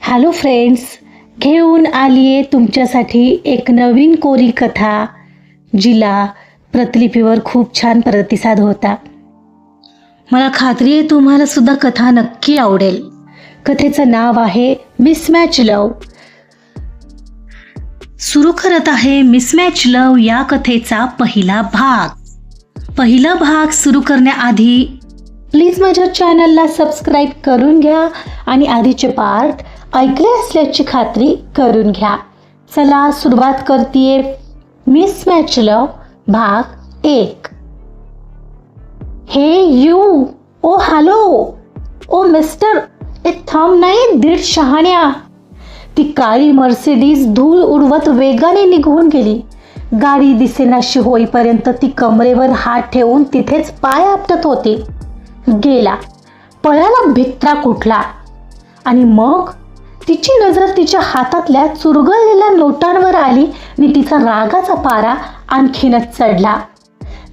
Hello friends, घेऊन आली आहे तुमच्यासाठी एक नवीन कोरी कथा, जिला प्रतिलिपीवर खूप छान प्रतिसाद होता. मला खात्री आहे तुम्हाला सुद्धा कथा नक्की आवडेल. कथेचं नाव आहे मिसमॅच लव्ह. सुरू करत आहे मिसमॅच लव्ह या कथेचा पहिला भाग सुरू करण्याआधी प्लीज माझ्या चॅनलला सबस्क्राईब करून घ्या आणि आधीचे पार्ट ऐकले असल्याची खात्री करून घ्या. चला सुरुवात करतेय. मिसमॅच लव्ह भाग 1. हे यू, ओ हॅलो, ओ मिस्टर, थांब नाही दीड शहाण्या. ती काळी मर्सिडीज धूळ उडवत वेगाने निघून गेली. गाडी दिसेनाशी होईपर्यंत ती कमरेवर हात ठेवून तिथेच पाय आपटत होती. गेला, पळाला भित्रा कुठला. आणि मग तिची नजर तिच्या हातातल्या चुरगळलेल्या नोटांवर आली आणि तिचा रागाचा पारा आणखीनच चढला.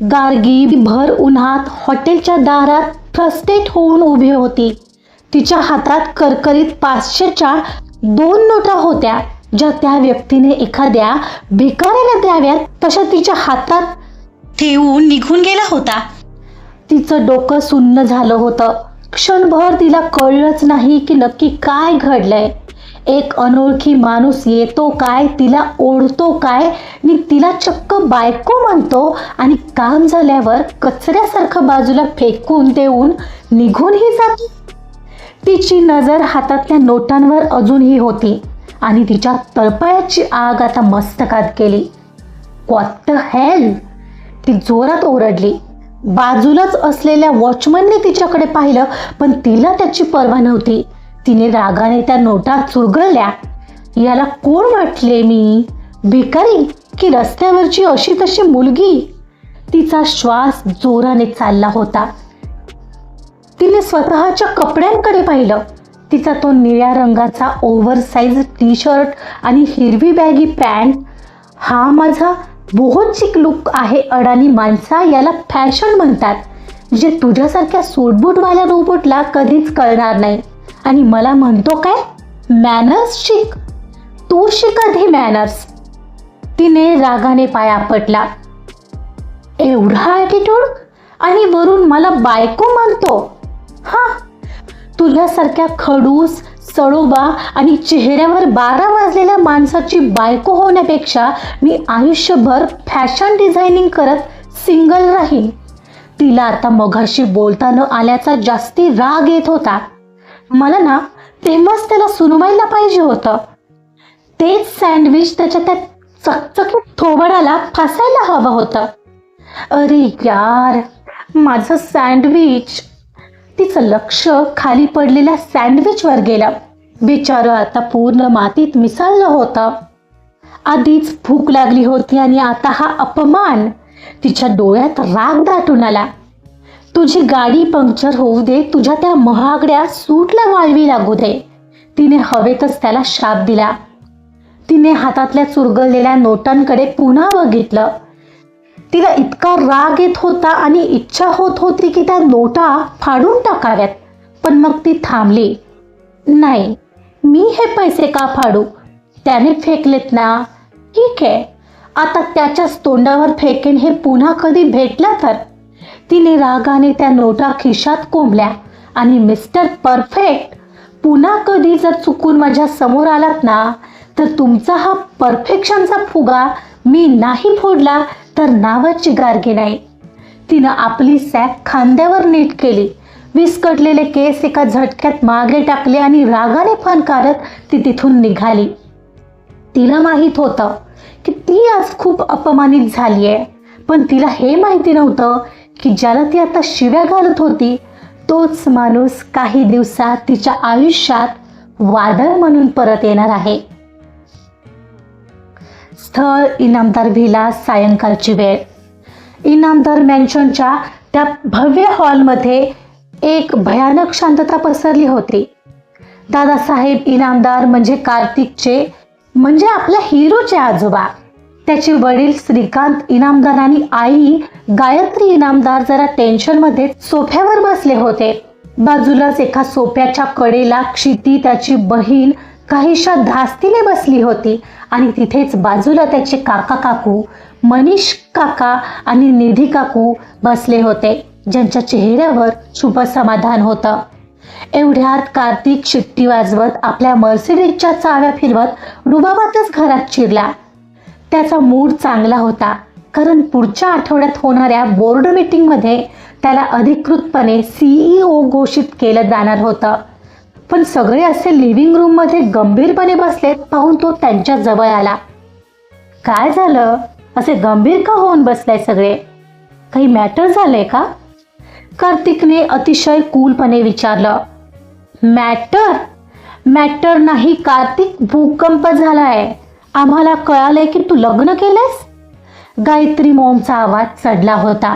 गार्गी भर उन्हात हॉटेलच्या दारात फ्रस्ट्रेट होऊन उभी होती. तिच्या हातात करकरीत 500च्या 2 नोटा होत्या, ज्या त्या व्यक्तीने एखाद्या भिकाऱ्याला द्याव्यात तशा तिच्या हातात ठेवून निघून गेला होता. तिचं डोकं सुन्न झालं होतं. क्षणभर तिला कळलंच नाही की नक्की काय घडलंय. एक अनोळखी माणूस येतो काय, तिला ओढतो काय आणि तिला चक्क बायको म्हणतो आणि काम झाल्यावर कचऱ्यासारखं बाजूला फेकून देऊन निघूनही जातो. तिची नजर हातातल्या नोटांवर अजूनही होती आणि तिच्या तळपायाची आग आता मस्तकात गेली. व्हॉट द हेल, ती जोरात ओरडली. बाजूलाच असलेल्या वॉचमनने तिच्याकडे पाहिलं, पण तिला त्याची पर्वा नव्हती. तिने रागाने त्या नोटा चुरगळल्या. याला कोण वाटले मी, भिकारी की रस्त्यावरची अशी तशी मुलगी? तिचा श्वास जोराने चालला होता. तिने स्वतःच्या कपड्यांकडे पाहिलं. तिचा तो निळ्या रंगाचा ओव्हरसाइज टी शर्ट आणि हिरवी बॅगी पॅन्ट, हा माझा बोहोचिक लुक आहे. अडाणी माणसा, याला फॅशन म्हणतात, जे तुझ्यासारख्या सूटबूटवाल्या रोबोटला कधीच कळणार नाही. आणि मला म्हणतो काय मॅनर्स शिक. तू शिक आधी मॅनर्स. तिने रागाने पाय आपटला. एवढा ॲटिट्यूड आणि वरून मला बायको म्हणतो. हा, तुझ्यासारख्या खडूस, सडोबा आणि चेहऱ्यावर 12 वाजलेल्या माणसाची बायको होण्यापेक्षा मी आयुष्यभर फॅशन डिझायनिंग करत सिंगल राहीन. तिला आता मघाशी बोलता न आल्याचा जास्ती राग येत होता. मला ना तेव्हाच त्याला सुनवायला पाहिजे होतं. तेच सँडविच त्याच्या त्या चकचकीत थोबडाला फसायला हवं होतं. अरे यार, माझं सँडविच. तिचं लक्ष खाली पडलेल्या सँडविचवर गेलं. बिचारं आता पूर्ण मातीत मिसळलं होतं. आधीच भूक लागली होती आणि आता हा अपमान. तिच्या डोळ्यात राग दाटून आला. तुझी गाडी पंक्चर होऊ दे, तुझ्या त्या महागड्या सूटला वाळवी लागू दे. तिने हवेतच त्याला शाप दिला. तिने हातातल्या चुरगळलेल्या नोटांकडे पुन्हा बघितलं. तिला इतका राग येत होता आणि इच्छा होत होती की त्या नोटा फाडून टाकाव्यात, पण मग ती थांबली. नाही, मी हे पैसे का फाडू? त्याने फेकलेत ना, ठीक आहे, आता त्याच्याच तोंडावर फेकेन. हे पुन्हा कधी भेटला तर. तिने रागाने त्या नोटा खिशात कोंबल्या आणि मिस्टर परफेक्ट, पुन्हा कधी जर चुकून माझ्या समोर आलात ना, तर तुमचा हा परफेक्शनचा फुगा मी नाही फोडला तर नावाची गार्गी नाही. तिनं आपली सॅक खांद्यावर नीट केली. विस्कटलेले केस एका झटक्यात मागे टाकले आणि रागाने फणकारत ती तिथून निघाली. तिला माहीत होतं की ती आज खूप अपमानित झाली आहे, पण तिला हे माहिती नव्हतं की ज्याला ती आता शिव्या घालत होती तोच माणूस काही दिवसात तिच्या आयुष्यात वादळ म्हणून परत येणार आहे. स्थळ इनामदार व्हिला. सायंकाळची वेळ. इनामदार मॅन्शनच्या त्या भव्य हॉलमध्ये एक भयानक शांतता पसरली होती. दादासाहेब इनामदार म्हणजे कार्तिकचे, म्हणजे आपल्या हिरोचे आजोबा. त्याचे वडील श्रीकांत इनामदार आणि आई गायत्री इनामदार जरा टेन्शनमध्ये सोफ्यावर बसले होते. बाजूलाच एका सोफ्याच्या कडेला क्षिती, त्याची बहीण काहीशा धास्तीने बसली होती आणि तिथेच बाजूला त्याचे काका काकू मनीष काका आणि निधी काकू बसले होते, ज्यांच्या चेहऱ्यावर शुभ समाधान होतं. एवढ्यात कार्तिक शिट्टी वाजवत आपल्या मर्सिडीजच्या चाव्या फिरवत रुबाबातच घरात शिरला. त्याचा मूड चांगला होता, कारण पुढच्या आठवड्यात होणाऱ्या बोर्ड मीटिंगमध्ये त्याला अधिकृतपणे CEO घोषित केलं जाणार होतं. पण सगळे असे लिव्हिंग रूममध्ये गंभीरपणे बसलेत पाहून तो त्यांच्या जवळ आला. काय झालं, असे गंभीर का होऊन बसलाय सगळे? काही मॅटर झालंय का? कार्तिकने अतिशय कूलपणे विचारलं. मॅटर नाही कार्तिक, भूकंप झालाय. आम्हाला कळालंय की तू लग्न केलंस. गायत्री मॉमचा आवाज चढला होता.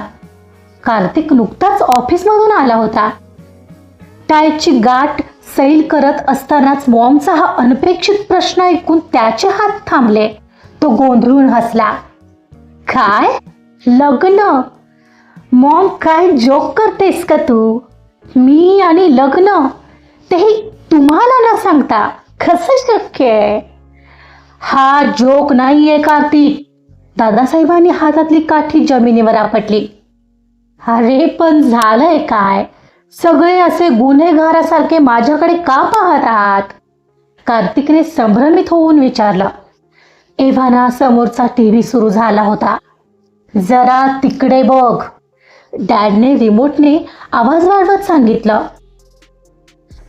कार्तिक नुकताच ऑफिसमधून आला होता. टायची गाठ सैल करत असतानाच मॉमचा हा अनपेक्षित प्रश्न ऐकून त्याचे हात थांबले. तो गोंधळून हसला. काय लग्न? मॉम, काय जोक करतेस का तू? मी आणि लग्न, तेही तुम्हाला न सांगता, कसं शक्य आहे? हा जोक नाहीये कार्तिक. दादासाहेबांनी हातातली काठी जमिनीवर आपटली. अरे पण झालंय काय? सगळे असे गुन्हेगारासारखे माझ्याकडे का पाहत आहात? कार्तिकने संभ्रमित होऊन विचारलं. एव्हाना समोरचा TV सुरू झाला होता. जरा तिकडे बघ, डॅडने रिमोटने आवाज वाढवत सांगितलं.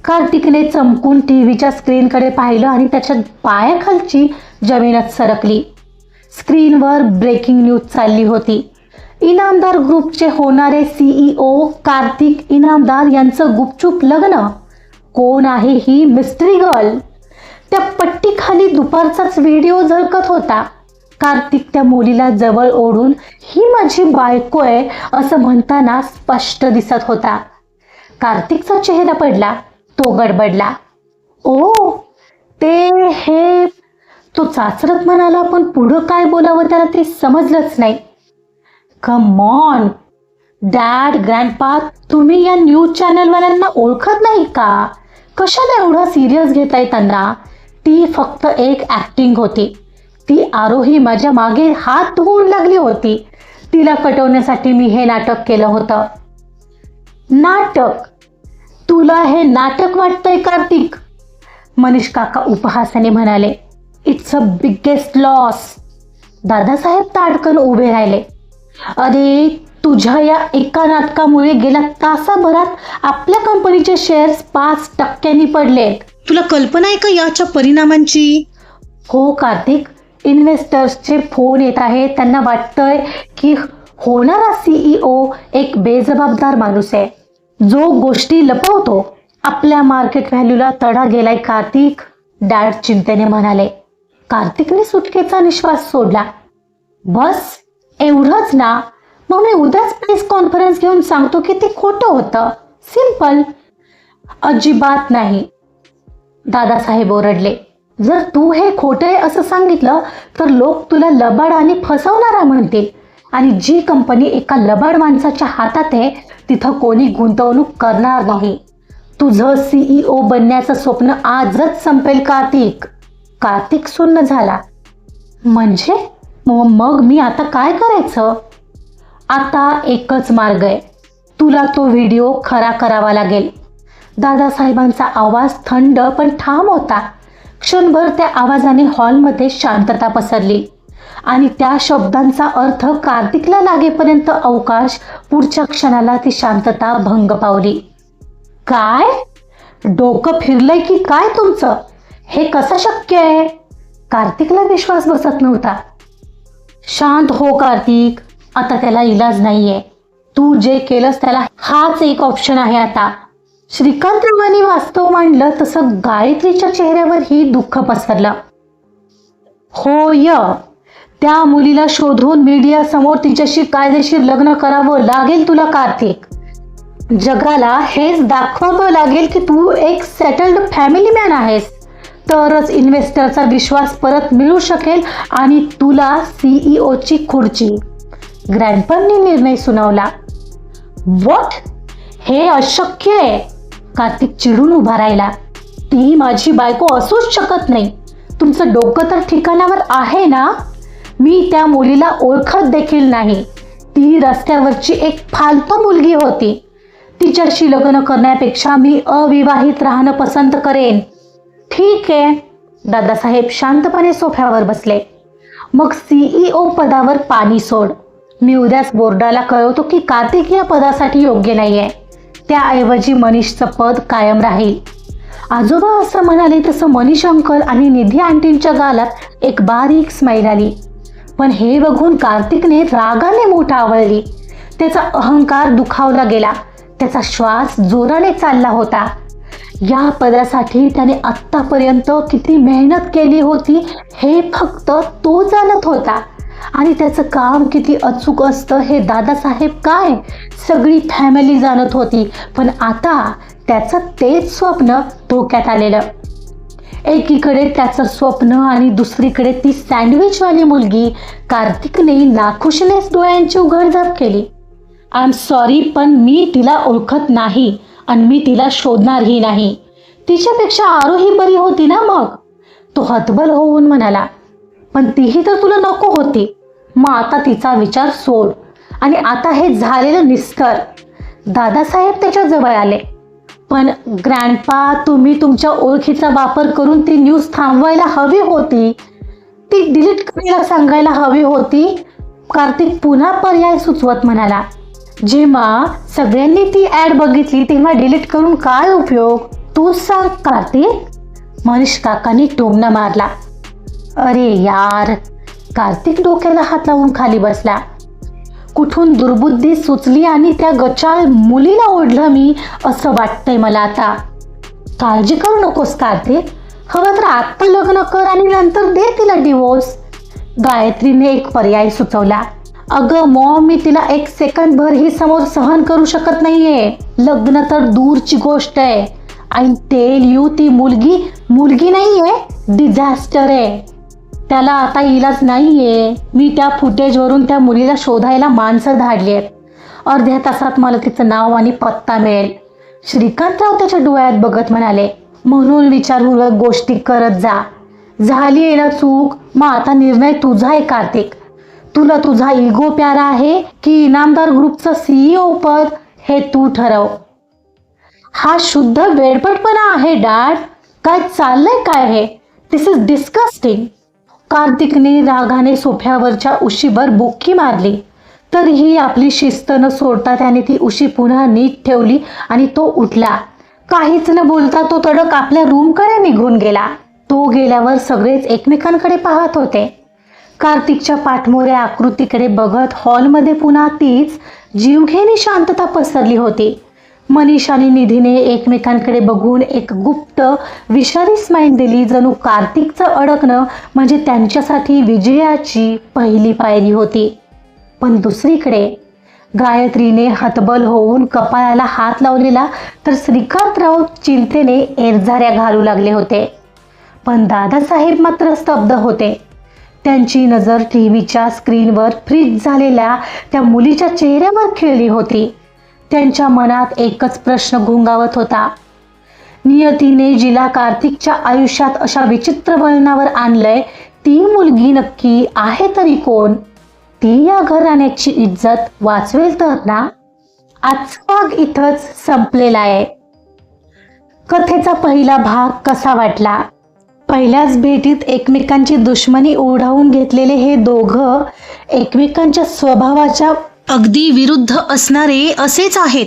कार्तिकने चमकून टीव्हीच्या स्क्रीनकडे पाहिलं आणि त्याच्या पायाखालची जमीनच सरकली. स्क्रीनवर ब्रेकिंग न्यूज चालली होती. इनामदार ग्रुपचे होणारे CEO कार्तिक इनामदार यांचं गुपचूप लग्न. कोण आहे ही मिस्ट्री गर्ल? त्या पट्टीखाली दुपारचाच व्हिडिओ झळकत होता. कार्तिक त्या मुलीला जवळ ओढून ही माझी बायको आहे असं म्हणताना स्पष्ट दिसत होता. कार्तिकचा चेहरा पडला. तो गडबडला. ओ, ते हे, तो चाचरत म्हणाला, पण पुढं काय बोलावं त्याला ते समजलंच नाही. कम ऑन डॅड, ग्रँडपा, तुम्ही या न्यूज चॅनलवाल्यांना ओळखत नाही का? कशाला एवढा सिरियस घेताय त्यांना? ती फक्त एक ॲक्टिंग होती. ती आरोही माझ्या मागे हात धुवून लागली होती. तिला पटवण्यासाठी मी हे नाटक केलं होतं. नाटक? तुला हे नाटक वाटतंय कार्तिक? मनीष काका उपहासाने म्हणाले. It's a biggest loss. Dadasaheb ताडकन उभे राहिले. अरे, तुझ्या या एका नाटकामुळे गेल्या तासाभरात आपल्या कंपनीचे शेअर्स 5% पडलेत. तुला कल्पना आहे का याच्या परिणामांची? हो कार्तिक, इन्व्हेस्टर्सचे फोन येत आहेत. त्यांना वाटतंय की होणारा CEO एक बेजबाबदार माणूस आहे, जो गोष्टी लपवतो. आपल्या मार्केट व्हॅल्यूला तडा गेलाय कार्तिक, डॅड चिंतेने म्हणाले. कार्तिकने सुटकेचा निश्वास सोडला. बस एवढंच ना? मग मी उद्याच प्रेस कॉन्फरन्स घेऊन सांगतो की ते खोटं होतं. सिंपल. अजिबात नाही, दादासाहेब ओरडले. जर तू हे खोटे असं सांगितलं तर लोक तुला लबाड आणि फसवणारा म्हणतील, आणि जी कंपनी एका लबाड माणसाच्या हातात आहे तिथं कोणी गुंतवणूक करणार नाही. तुझं CEO बनण्याचं स्वप्न आजच संपेल कार्तिक. कार्तिक सुन्न झाला. म्हणजे मग मी आता काय करायचं? आता एकच मार्ग आहे. तुला तो व्हिडिओ खरा करावा लागेल. दादासाहेबांचा आवाज थंड पण ठाम होता. क्षणभर त्या आवाजाने हॉलमध्ये शांतता पसरली आणि त्या शब्दांचा अर्थ कार्तिकला लागेपर्यंत अवकाश, पुढच्या क्षणाला ती शांतता भंग पावली. काय? डोकं फिरलंय की काय तुमचं? हे कसं शक्य आहे? कार्तिकला विश्वास बसत नव्हता. शांत हो कार्तिक, आता त्याला इलाज नाहीये. तू जे केलंस त्याला हाच एक ऑप्शन आहे आता. श्रीकांतरावांनी वास्तव मांडलं तसं गायत्रीच्या चेहऱ्यावरही दुःख पसरलं. होय, त्या मुलीला शोधून मीडिया समोर तिच्याशी कायदेशीर लग्न करावं लागेल तुला कार्तिक. जगाला हेच दाखवावं लागेल की तू एक सेटल्ड फॅमिली मॅन आहेस. तरच इन्व्हेस्टरचा विश्वास परत मिळू शकेल आणि तुला CEOची खुर्ची. ग्रँडपननी निर्णय सुनावला. व्हॉट? हे अशक्य आहे. कार्तिक चिडून उभा राहिला. ती माझी बायको असूच शकत नाही. तुमचं डोकं तर ठिकाणावर आहे ना? मी त्या मुलीला ओळखत देखील नाही. ती रस्त्यावरची एक फालतू मुलगी होती. तिच्याशी लग्न करण्यापेक्षा मी अविवाहित राहणं पसंत करेन. ठीक आहे. दादासाहेब शांतपणे सोफ्यावर बसले. मग CEO पदावर पाणी सोड. मी उद्याच बोर्डाला कळवतो की कार्तिक या पदासाठी योग्य नाहीये. त्याऐवजी मनीषचं पद कायम राहील. आजोबा असं म्हणाले तसं मनीष अंकल आणि निधी आंटींच्या गालात एक बारीक स्माईल आली. पण हे बघून कार्तिकने रागाने मूठ आवळली. त्याचा अहंकार दुखावला गेला. त्याचा श्वास जोराने चालला होता. या पदासाठी त्याने आत्तापर्यंत किती मेहनत केली होती हे फक्त तो जाणत होता. आणि त्याचं काम किती अचूक असतं हे दादासाहेब काय सगळी फॅमिली जाणत होती. पण आता त्याचं तेच स्वप्न धोक्यात आलेलं. एकीकडे त्याचं स्वप्न आणि दुसरीकडे ती सँडविचवाली मुलगी. कार्तिकने नाखुशीनेच डोळ्यांची उघडझाप केली. आय एम सॉरी, पण मी तिला ओळखत नाही आणि मी तिला शोधणारही नाही. तिच्यापेक्षा आरोही बरी होती ना मग? तो हतबल होऊन म्हणाला. पण तीही तर तुला नको होती. मग आता तिचा विचार सोड. आणि आता हे झालेलं निस्तर. दादासाहेब त्याच्या जवळ आले. पण ग्रँडपा, तुम्ही तुमच्या ओळखीचा वापर करून ती न्यूज थांबवायला हवी होती. ती डिलीट करायला सांगायला हवी होती. कार्तिक पुन्हा पर्याय सुचवत म्हणाला. जेव्हा सगळ्यांनी ती ॲड बघितली तेव्हा डिलीट करून काय उपयोग? तू सांग कार्तिक. मनीष काकांनी टोमणा मारला. अरे यार. कार्तिक डोक्याला हात लावून खाली बसला. कुठून दुर्बुद्धी सुचली आणि त्या गचाळ मुलीला ओढलं मी असं वाटतंय मला आता. काळजी करू नकोस कार्तिक. हवं तर आत्ता लग्न कर आणि नंतर दे तिला डिवोर्स. गायत्रीने एक पर्याय सुचवला. अगं मॉम, मी तिला एक सेकंदभर ही समोर सहन करू शकत नाहीये. लग्न तर दूरची गोष्ट आहे. आय टेल यू, ती मुलगी नाहीये, डिझास्टर आहे. त्याला आता इलाज नाहीये. मी त्या फुटेजवरून त्या मुलीला शोधायला माणसं धाडली आहेत. अर्ध्या तासात मला तिचं नाव आणि पत्ता मिळेल. श्रीकांतराव त्याच्या डोळ्यात बघत म्हणाले. म्हणून विचारपूर्वक गोष्टी करत जा. झाली आहे ना चूक, मग आता निर्णय तुझा आहे कार्तिक. तुला तुझा इगो प्यारा आहे की इनामदार ग्रुपचं CEO पद हे तू ठरव. हा शुद्ध वेडपटपणा आहे डॅड. काय चाललंय काय हे? दिस इज डिस्कस्टिंग. कार्तिकने रागाने सोफ्यावरच्या उशीवर बुक्की मारली. तरीही आपली शिस्त न सोडता त्याने ती उशी पुन्हा नीट ठेवली आणि तो उठला. काहीच न बोलता तो तडक आपल्या रूमकडे निघून गेला. तो गेल्यावर सगळेच एकमेकांकडे पाहत होते. कार्तिकच्या पाठमोऱ्या आकृतीकडे बघत हॉलमध्ये पुन्हा तीच जीवघेणी शांतता पसरली होती. मनीष आणि निधीने एकमेकांकडे बघून एक गुप्त विषारी स्माईल दिली. जणू कार्तिकचं अडकणं म्हणजे त्यांच्यासाठी विजयाची पहिली पायरी होती. पण दुसरीकडे गायत्रीने हतबल होऊन कपाळाला हात लावलेला तर श्रीकांतराव चिंतेने एरझाऱ्या घालू लागले होते. पण दादासाहेब मात्र स्तब्ध होते. त्यांची नजर टीव्हीच्या स्क्रीनवर फ्रीज झालेल्या त्या मुलीच्या चेहऱ्यावर खिळली होती. त्यांच्या मनात एकच प्रश्न घुंगावत होता. नियतीने जिला कार्तिकच्या आयुष्यात अशा विचित्र वळणावर आणलंय ती मुलगी नक्की आहे तरी कोण? ती या घराण्याची इज्जत वाचवेल तर ना? आजचा भाग इथंच संपलेला आहे. कथेचा पहिला भाग कसा वाटला? पहिल्याच भेटीत एकमेकांची दुश्मनी ओढावून घेतलेले हे दोघं एकमेकांच्या स्वभावाच्या अगदी विरुद्ध असणारे असेच आहेत.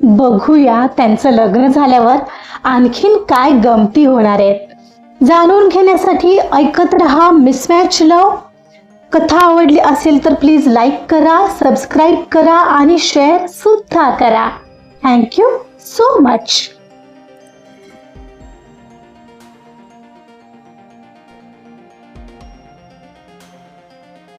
बघूया त्यांचं लग्न झाल्यावर आणखीन काय गमती होणार आहेत. जाणून घेण्यासाठी ऐकत रहा मिसमॅच लव. कथा आवडली असेल तर प्लीज लाईक करा, सबस्क्राईब करा आणि शेअर सुद्धा करा. Thank you so much.